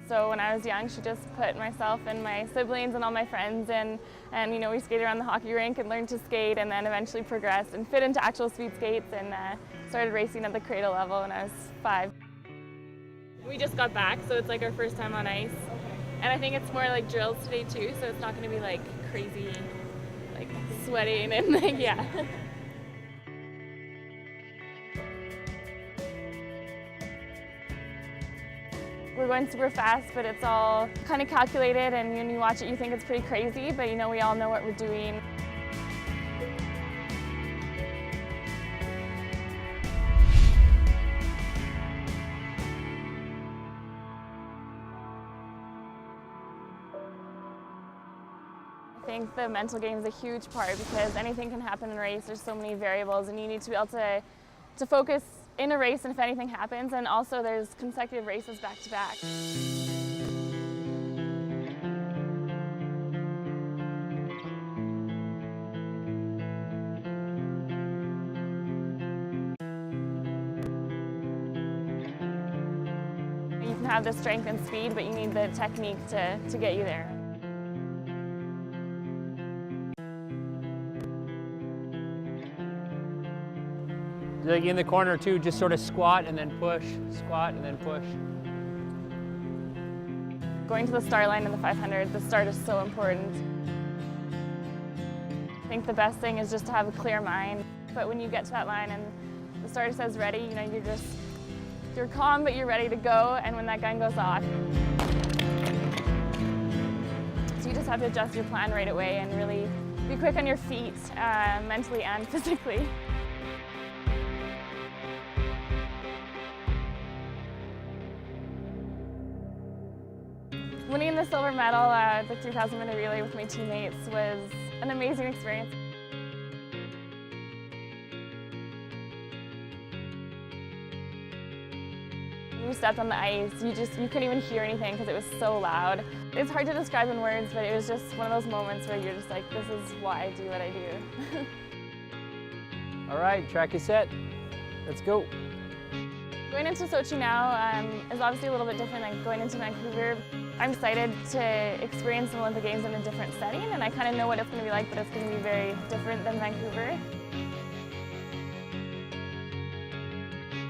So when I was young, she just put myself and my siblings and all my friends in, and we skated around the hockey rink and learned to skate, and then eventually progressed and fit into actual speed skates and started racing at the cradle level when I was 5. We just got back, so it's like our first time on ice, and I think it's more like drills today too, so it's not going to be like crazy, like sweating and like, yeah. We're going super fast, but it's all kind of calculated, and when you watch it, you think it's pretty crazy, but we all know what we're doing. I think the mental game is a huge part because anything can happen in a race. There's so many variables, and you need to be able to focus in a race and if anything happens, and also there's consecutive races back to back. You can have the strength and speed, but you need the technique to get you there. Like in the corner too, just sort of squat and then push, squat and then push. Going to the start line in the 500, the start is so important. I think the best thing is just to have a clear mind, but when you get to that line and the starter says ready, you're calm, but you're ready to go, and when that gun goes off, so you just have to adjust your plan right away and really be quick on your feet, mentally and physically. Winning the silver medal at the 3,000-meter relay with my teammates was an amazing experience. When we stepped on the ice, you couldn't even hear anything because it was so loud. It's hard to describe in words, but it was just one of those moments where you're just like, this is why I do what I do. All right, track is set. Let's go. Going into Sochi now is obviously a little bit different than going into Vancouver. I'm excited to experience the Olympic Games in a different setting, and I kind of know what it's going to be like, but it's going to be very different than Vancouver.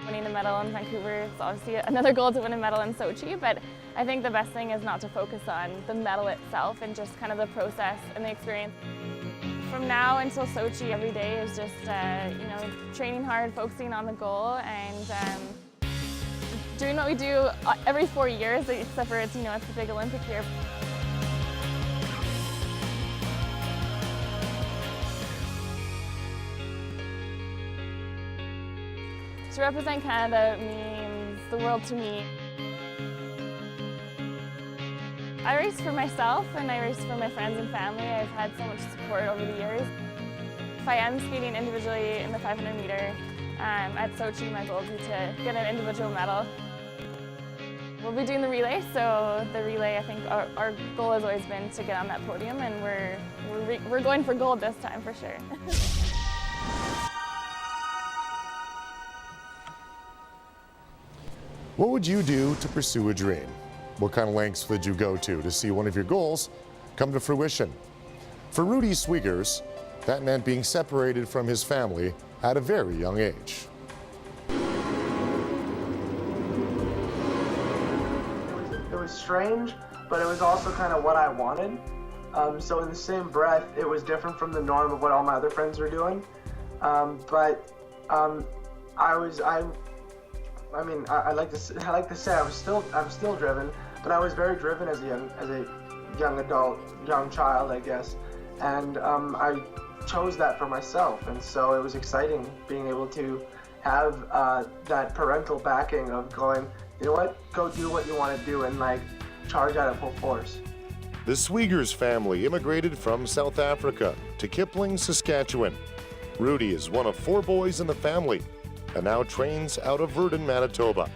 Winning a medal in Vancouver is obviously another goal to win a medal in Sochi, but I think the best thing is not to focus on the medal itself and just kind of the process and the experience. From now until Sochi, every day is just training hard, focusing on the goal, and doing what we do every 4 years, except for it's the big Olympic year. To represent Canada means the world to me. I race for myself and I race for my friends and family. I've had so much support over the years. If I am skating individually in the 500 meter at Sochi, my goal will be to get an individual medal. We'll be doing the relay, so the relay, I think our goal has always been to get on that podium, and we're going for gold this time for sure. What would you do to pursue a dream? What kind of lengths would you go to see one of your goals come to fruition? For Rudy Swiegers, that meant being separated from his family at a very young age. It was strange, but it was also kind of what I wanted. So in the same breath, it was different from the norm of what all my other friends were doing. I like to say I'm still driven, but I was very driven as a young adult, young child, I guess, and I chose that for myself, and so it was exciting being able to have that parental backing of going, you know what, go do what you want to do and charge out at full force. The Swiegers family immigrated from South Africa to Kipling, Saskatchewan. Rudy is one of 4 boys in the family and now trains out of Virden, Manitoba.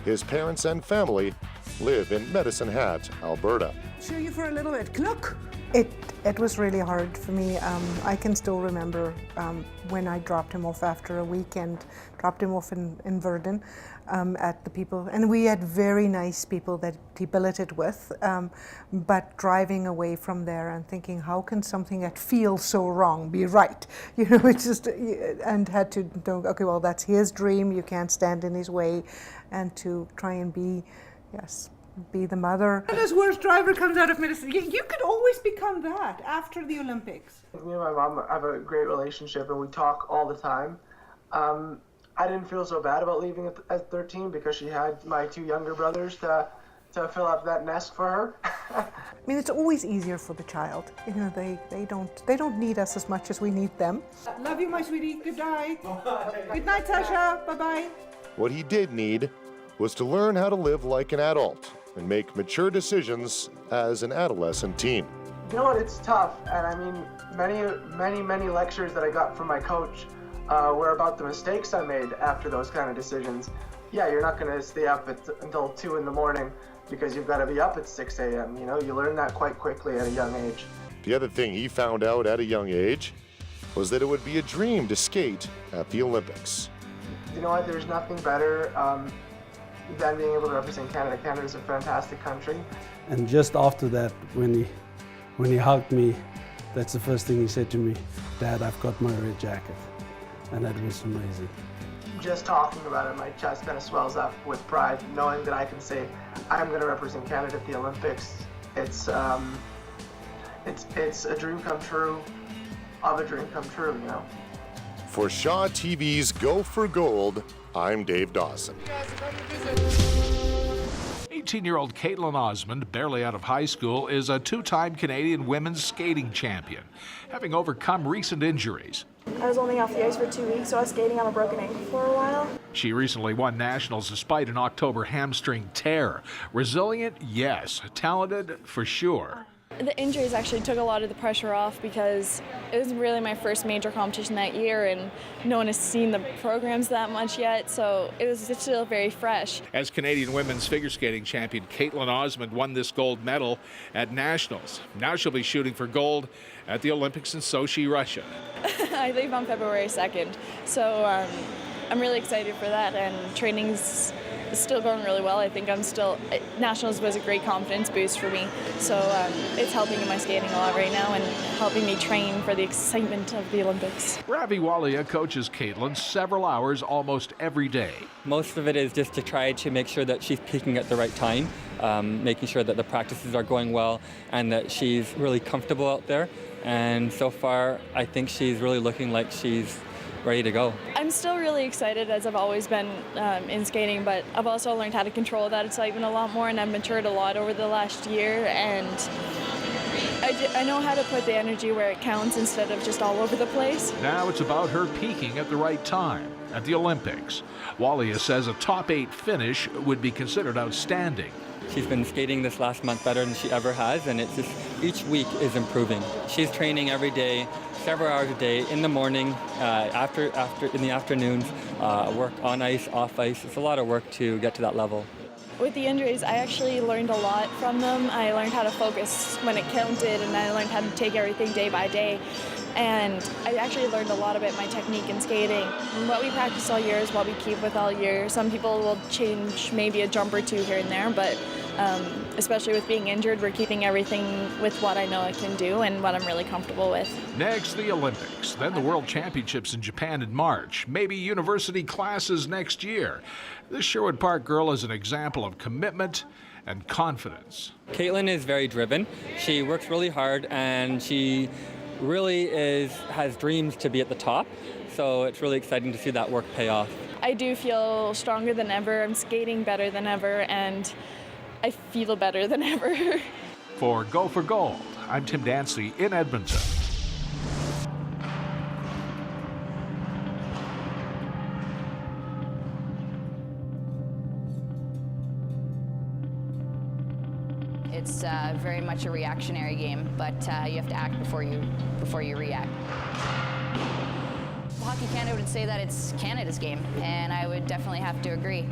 His parents and family live in Medicine Hat, Alberta. Show you for a little bit. Look, it It was really hard for me. I can still remember when I dropped him off after a weekend, dropped him off in Verdun at the people, and we had very nice people that he billeted with, but driving away from there and thinking, how can something that feels so wrong be right? You know, it's just, and had to know, okay, well, that's his dream, you can't stand in his way, and to try and be, yes, be the mother. And his worst driver comes out of medicine. You could always become that after the Olympics. Me and my mom have a great relationship and we talk all the time. I didn't feel so bad about leaving at 13 because she had my 2 younger brothers to fill up that nest for her. I mean, it's always easier for the child. You know, they don't need us as much as we need them. Love you, my sweetie. Good night. Good night, Sasha. Bye-bye. What he did need was to learn how to live like an adult and make mature decisions as an adolescent teen. You know what, it's tough, and I mean, many lectures that I got from my coach were about the mistakes I made after those kind of decisions. Yeah, you're not gonna stay up until 2 in the morning because you've gotta be up at 6 a.m., you know, you learn that quite quickly at a young age. The other thing he found out at a young age was that it would be a dream to skate at the Olympics. You know what, there's nothing better than being able to represent Canada. Canada's a fantastic country. And just after that, when he hugged me, that's the first thing he said to me, Dad, I've got my red jacket. And that was amazing. Just talking about it, my chest kind of swells up with pride, knowing that I can say, I'm going to represent Canada at the Olympics. It's a dream come true of a dream come true, you know. For Shaw TV's Go for Gold, I'm Dave Dawson. 18-year-old Caitlin Osmond, barely out of high school, is a 2-time Canadian women's skating champion, having overcome recent injuries. I was only off the ice for 2 weeks, so I was skating on a broken ankle for a while. She recently won nationals despite an October hamstring tear. Resilient, yes. Talented, for sure. The injuries actually took a lot of the pressure off because it was really my first major competition that year and no one has seen the programs that much yet, so it was still very fresh. As Canadian women's figure skating champion, Caitlin Osmond won this gold medal at nationals. Now she'll be shooting for gold at the Olympics in Sochi, Russia. I leave on February 2nd, so I'm really excited for that, and training's still going really well. I think nationals was a great confidence boost for me, so it's helping in my skating a lot right now and helping me train for the excitement of the Olympics. Ravi Walia coaches Caitlin several hours almost every day. Most of it is just to try to make sure that she's peaking at the right time, making sure that the practices are going well and that she's really comfortable out there. And so far, I think she's really looking like she's ready to go. I'm still really excited, as I've always been in skating, but I've also learned how to control that excitement a lot more, and I've matured a lot over the last year, and I know how to put the energy where it counts instead of just all over the place. Now it's about her peaking at the right time at the Olympics. Walia says a top 8 finish would be considered outstanding. She's been skating this last month better than she ever has, and it's just each week is improving. She's training every day, several hours a day, in the morning, after in the afternoons, work on ice, off ice. It's a lot of work to get to that level. With the injuries, I actually learned a lot from them. I learned how to focus when it counted, and I learned how to take everything day by day. And I actually learned a lot about my technique in skating. What we practice all year is what we keep with all year. Some people will change maybe a jump or two here and there, but especially with being injured, we're keeping everything with what I know I can do and what I'm really comfortable with. Next, the Olympics, then the World Championships in Japan in March, maybe university classes next year. This Sherwood Park girl is an example of commitment and confidence. Caitlin is very driven. She works really hard, and she really has dreams to be at the top, so it's really exciting to see that work pay off. I do feel stronger than ever, I'm skating better than ever, and I feel better than ever. For Go for Gold, I'm Tim Dancy in Edmonton. It's very much a reactionary game, but you have to act before you react. Hockey Canada would say that it's Canada's game, and I would definitely have to agree.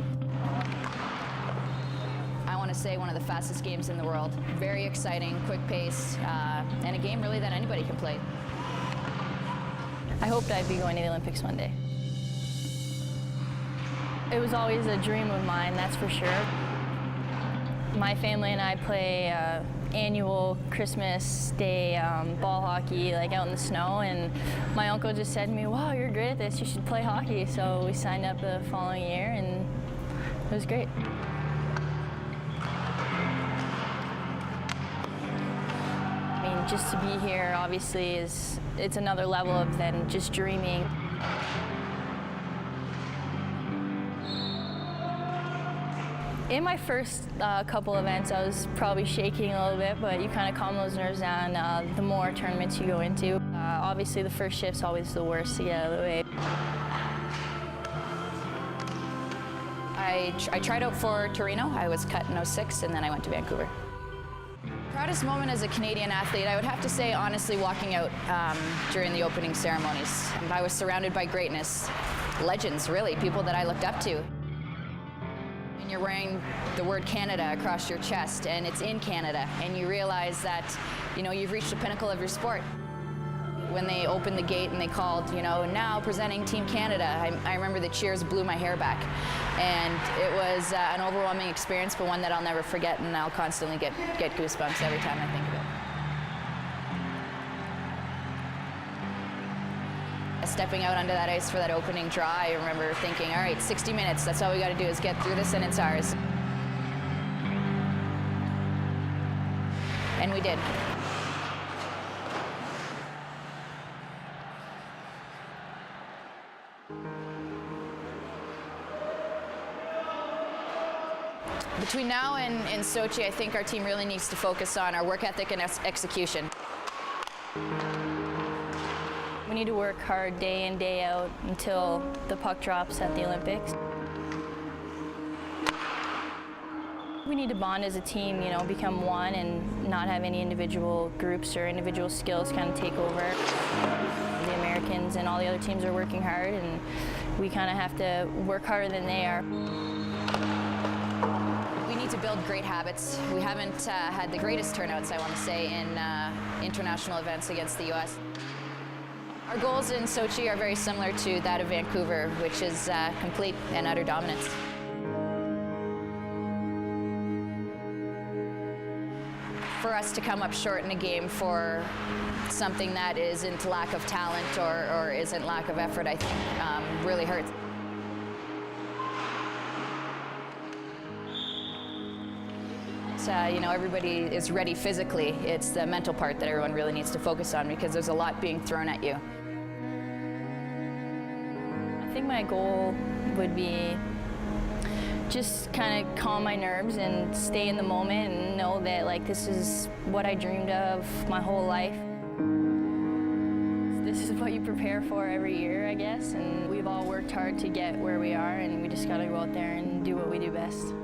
I want to to say one of the fastest games in the world. Very exciting, quick pace, and a game really that anybody can play. I hoped I'd be going to the Olympics one day. It was always a dream of mine, that's for sure. My family and I play annual Christmas Day ball hockey, like out in the snow, and my uncle just said to me, "Wow, you're great at this, you should play hockey." So we signed up the following year, and it was great. I mean, just to be here, obviously, it's another level than just dreaming. In my first couple events, I was probably shaking a little bit, but you kind of calm those nerves down the more tournaments you go into. Obviously, the first shift's always the worst to get out of the way. I tried out for Torino. I was cut in 06, and then I went to Vancouver. Proudest moment as a Canadian athlete, I would have to say, honestly, walking out during the opening ceremonies. I was surrounded by greatness, legends, really, people that I looked up to. And you're wearing the word Canada across your chest, and it's in Canada, and you realize that, you know, you've reached the pinnacle of your sport. When they opened the gate and they called, you know, now presenting Team Canada, I remember the cheers blew my hair back. And it was an overwhelming experience, but one that I'll never forget, and I'll constantly get goosebumps every time I think of it. Stepping out onto that ice for that opening draw, I remember thinking, all right, 60 minutes, that's all we got to do is get through this and it's ours. And we did. Between now and Sochi, I think our team really needs to focus on our work ethic and execution. We need to work hard day in, day out until the puck drops at the Olympics. We need to bond as a team, you know, become one and not have any individual groups or individual skills kind of take over. The Americans and all the other teams are working hard, and we kind of have to work harder than they are. We need to build great habits. We haven't had the greatest turnouts, I want to say, in international events against the U.S. Our goals in Sochi are very similar to that of Vancouver, which is complete and utter dominance. For us to come up short in a game for something that isn't lack of talent or isn't lack of effort, I think really hurts. You know, everybody is ready physically. It's the mental part that everyone really needs to focus on, because there's a lot being thrown at you. I think my goal would be just kind of calm my nerves and stay in the moment and know that, like, this is what I dreamed of my whole life. This is what you prepare for every year, I guess, and we've all worked hard to get where we are, and we just gotta go out there and do what we do best.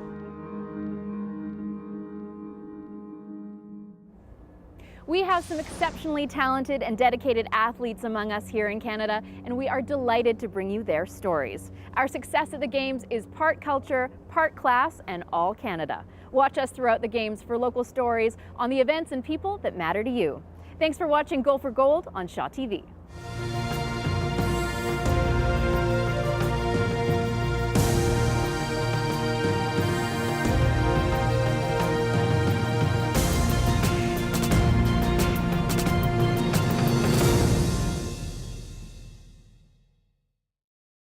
We have some exceptionally talented and dedicated athletes among us here in Canada, and we are delighted to bring you their stories. Our success at the Games is part culture, part class, and all Canada. Watch us throughout the Games for local stories on the events and people that matter to you. Thanks for watching Goal for Gold on Shaw TV.